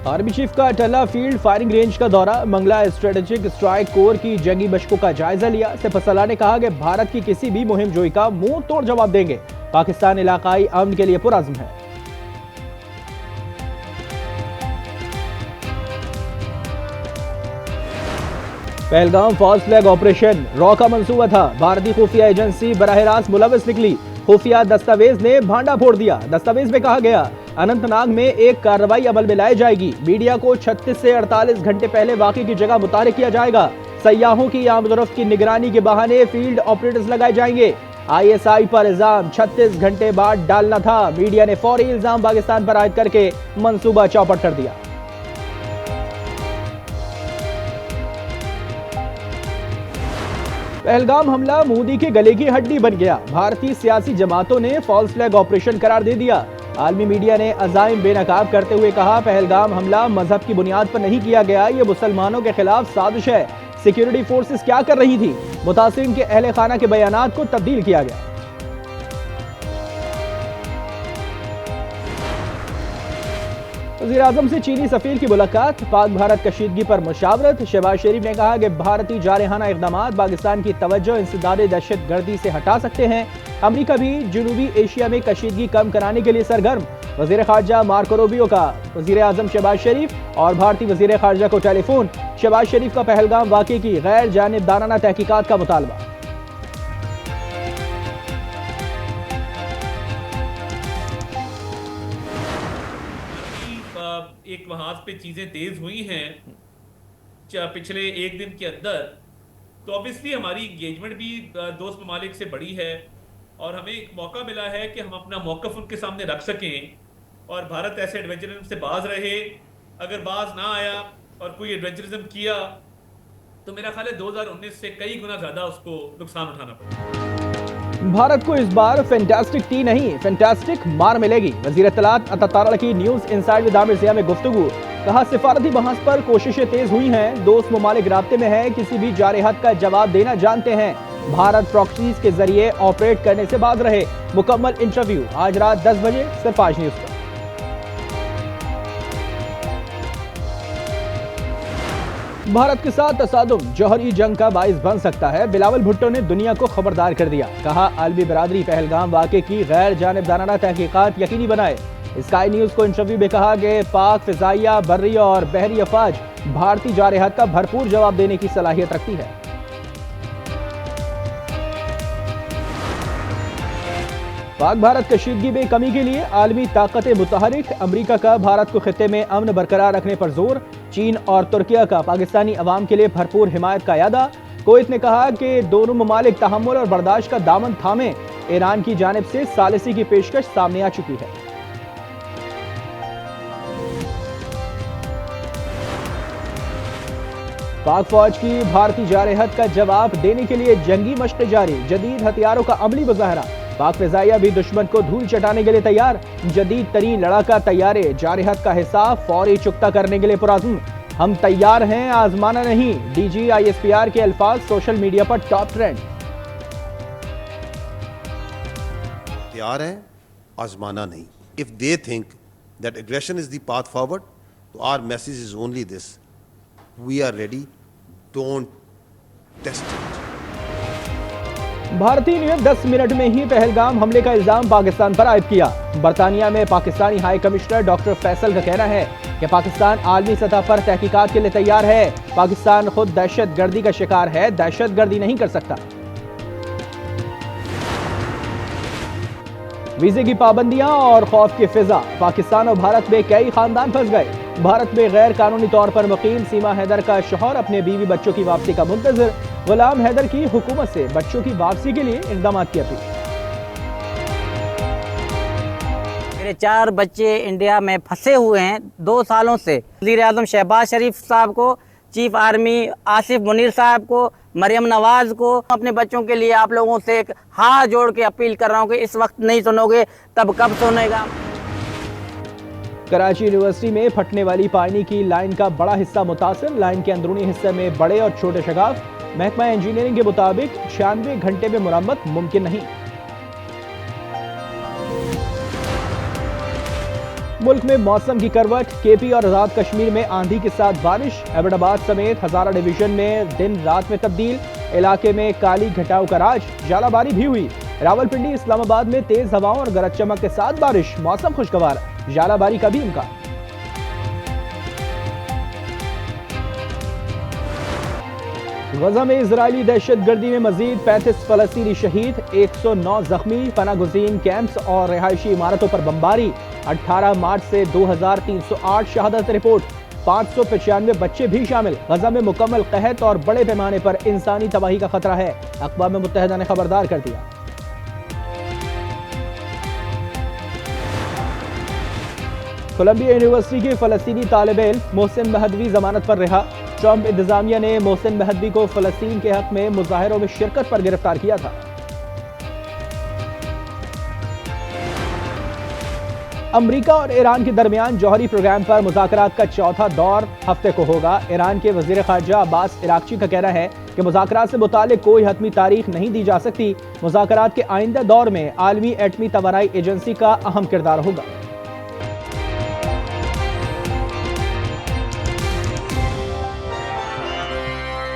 Army chief का टल्ला field firing range का दौरा, मंगला स्ट्रेटेजिक स्ट्राइक कोर की जंगी मशकों का जायजा लिया। सिपहसालार ने कहा कि भारत की किसी भी मुहिम जोई का मुंह तोड़ जवाब देंगे। पाकिस्तान इलाकाई अमन के लिए पुरअज़्म है। पहलगाम फॉल्स फ्लैग ऑपरेशन रॉ का मंसूबा था। भारतीय खुफिया एजेंसी बराह रास्त मुलविस निकली। खुफिया दस्तावेज ने भांडा फोड़ दिया। दस्तावेज में कहा गया अनंतनाग में एक कार्रवाई अमल में लाई जाएगी। मीडिया को 36 से 48 घंटे पहले वाकई की जगह मुतारिफ किया जाएगा। सयाहों की आमदोरफ्त की निगरानी के बहाने फील्ड ऑपरेटर्स लगाए जाएंगे। ISI पर इल्जाम 36 घंटे बाद डालना था। मीडिया ने फौरी इल्जाम पाकिस्तान पर आयद करके मंसूबा चौपट कर दिया। पहलगाम हमला मोदी के गले की हड्डी बन गया। भारतीय सियासी जमातों ने फॉल्स फ्लैग ऑपरेशन करार दे दिया। आलमी मीडिया ने अज़ाइम बेनकाब करते हुए कहा पहलगाम हमला मजहब की बुनियाद पर नहीं किया गया, ये मुसलमानों के खिलाफ साजिश है। सिक्योरिटी फोर्सेस क्या कर रही थी? मुतासिरीन के अहले खाना के बयानात को तब्दील किया गया। वज़ीर-ए-आज़म से चीनी सफीर की मुलाकात, पाक भारत कशीदगी पर मुशावरत। शहबाज शरीफ ने कहा कि भारतीय जारहाना इक़दामात पाकिस्तान की तवज्जो इंसदाद दहशत गर्दी से हटा सकते हैं। अमरीका भी जनूबी एशिया में कशीदगी कम कराने के लिए सरगर्म। वज़ीर ख़ारजा मार्को रूबियो का वज़ीर-ए-आज़म शहबाज शरीफ और भारतीय वज़ीर ख़ारजा को टेलीफोन। शहबाज शरीफ का पहलगाम वाक़े की गैर जानिबदाराना तहकीकात का मुतालबा। एक वहां पे चीज़ें तेज़ हुई हैं पिछले एक दिन के अंदर, तो ऑब्वियसली हमारी इंगेजमेंट भी दोस्त ममालिक से बड़ी है और हमें एक मौका मिला है कि हम अपना मौक़िफ़ उनके सामने रख सकें और भारत ऐसे एडवेंचरिज्म से बाज रहे। अगर बाज ना आया और कोई एडवेंचरिज्म किया तो मेरा ख्याल है 2019 से कई गुना ज़्यादा उसको नुकसान उठाना पड़ेगा। भारत को इस बार फैंटास्टिक टी नहीं, फैंटास्टिक मार मिलेगी। वज़ीर इत्तलात अता तारड़ की news inside with Aamir Zia में गुफ्तगू। कहा सिफारती बहस पर कोशिशें तेज हुई हैं। दोस्त ममालिक राब्ते में है, किसी भी जारहत का जवाब देना जानते हैं। भारत प्रॉक्सीज के जरिए ऑपरेट करने से बाज रहे। मुकम्मल इंटरव्यू आज रात 10 बजे सिर्फ आज न्यूज़ पर। भारत के साथ तसादुम जौहरी जंग का बाइस बन सकता है। बिलावल भुट्टो ने दुनिया को खबरदार कर दिया। कहा आलमी बरादरी पहलगाम वाक़े की गैर जानिबदाराना तहकीकात यकीनी बनाए। स्काई न्यूज़ को इंटरव्यू में कहा कि पाक फिजाइया, बर्री और बहरी अफवाज भारतीय जारहत का भरपूर जवाब देने की सलाहियत रखती है। पाक भारत कशीदगी में कमी के लिए आलमी ताकत मुतहरिक। अमरीका का भारत को खित्ते में अमन बरकरार रखने पर जोर। चीन और तुर्किया का पाकिस्तानी अवाम के लिए भरपूर हिमायत का यादा। कुवैत ने कहा कि दोनों ममालिक तहम्मुल और बर्दाश्त का दामन थामे। ईरान की जानिब से सालिसी की पेशकश सामने आ चुकी है। पाक फौज की भारतीय जारहत का जवाब देने के लिए जंगी मशक़ जारी। जदीद हथियारों का अमली मुजाहरा। पाक फिजाइया भी दुश्मन को धूल चटाने के लिए तैयार। जदीद तरीन लड़ाका तैयारे जारहत का हिस्सा फौरी चुकता करने के लिए पुरअज़्म। हम तैयार हैं, आजमाना नहीं। DG ISPR के अल्फाज सोशल मीडिया पर टॉप ट्रेंड। तैयार हैं, आजमाना नहीं। If they think that aggression is the path forward, तो our message is only this: we are ready, don't test it. भारतीय ने 10 मिनट में ही पहलगाम हमले का इल्जाम पाकिस्तान पर आयद किया। बरतानिया में Pakistani high commissioner doctor Faisal का कहना है कि पाकिस्तान आलमी सतह पर तहकीकात के लिए तैयार है। पाकिस्तान खुद दहशत गर्दी का शिकार है, दहशत गर्दी नहीं कर सकता। वीजे की पाबंदियां और खौफ की फिजा। पाकिस्तान और भारत में कई खानदान फंस गए। भारत में गैर कानूनी तौर पर मुकीम सीमा हैदर का शौहर अपने बीवी बच्चों की वापसी का मुंतजर। गुलाम हैदर की हुकूमत से बच्चों की वापसी के लिए इक़दाम की अपील। मेरे 4 बच्चे इंडिया में फंसे हुए हैं 2 सालों से। वज़ीर-ए-आज़म शहबाज शरीफ साहब को, चीफ आर्मी आसिफ मुनीर साहब को, मरियम नवाज को, अपने बच्चों के लिए आप लोगों से एक हाथ जोड़ के अपील कर रहा हूँ कि इस वक्त नहीं सुनोगे तब कब सुनेगा। कराची यूनिवर्सिटी में फटने वाली पानी की लाइन का बड़ा हिस्सा मुतासिर। लाइन के अंदरूनी हिस्से में बड़े और छोटे शगाफ। महकमा इंजीनियरिंग के मुताबिक 96 घंटे में मुरम्मत मुमकिन नहीं। मुल्क में मौसम की करवट, केपी और आजाद कश्मीर में आंधी के साथ बारिश, एबटाबाद समेत हजारा डिवीजन में दिन रात में तब्दील, इलाके में काली घटाव का राज, जालाबारी भी हुई। रावलपिंडी, इस्लामाबाद में तेज हवाओं और गरज चमक के साथ बारिश, मौसम खुशगवार, जालाबारी का भी इम्कान। गजा में इजरायली दहशतगर्दी में मजीद 35 फलस्तीनी शहीद, 109 जख्मी, पनागुज़ीन कैंप्स और रिहायशी इमारतों पर बमबारी। 18 मार्च से 2308 शहादत रिपोर्ट, 595 बच्चे भी शामिल। गजा में मुकम्मल कहत और बड़े पैमाने पर इंसानी तबाही का खतरा है, अक़वाम मुत्तहिदा ने खबरदार कर दिया। कोलंबिया यूनिवर्सिटी के फलस्तीनी तालिब इल्म मोहसिन महदवी जमानत पर रिहा। ट्रंप इंतजामिया ने मोहसिन महदवी को फलस्तीन के हक में मुजाहिरों में शिरकत पर गिरफ्तार किया था। अमरीका और ईरान के दरमियान जौहरी प्रोग्राम पर मुज़ाकरात का चौथा दौर हफ्ते को होगा। ईरान के वज़ीर ख़ारजा अब्बास इराक़ची का कहना है कि मुज़ाकरात से मुताल्लिक़ कोई हतमी तारीख नहीं दी जा सकती। मुज़ाकरात के आइंदा दौर में आलमी एटमी तवानाई एजेंसी का अहम किरदार होगा।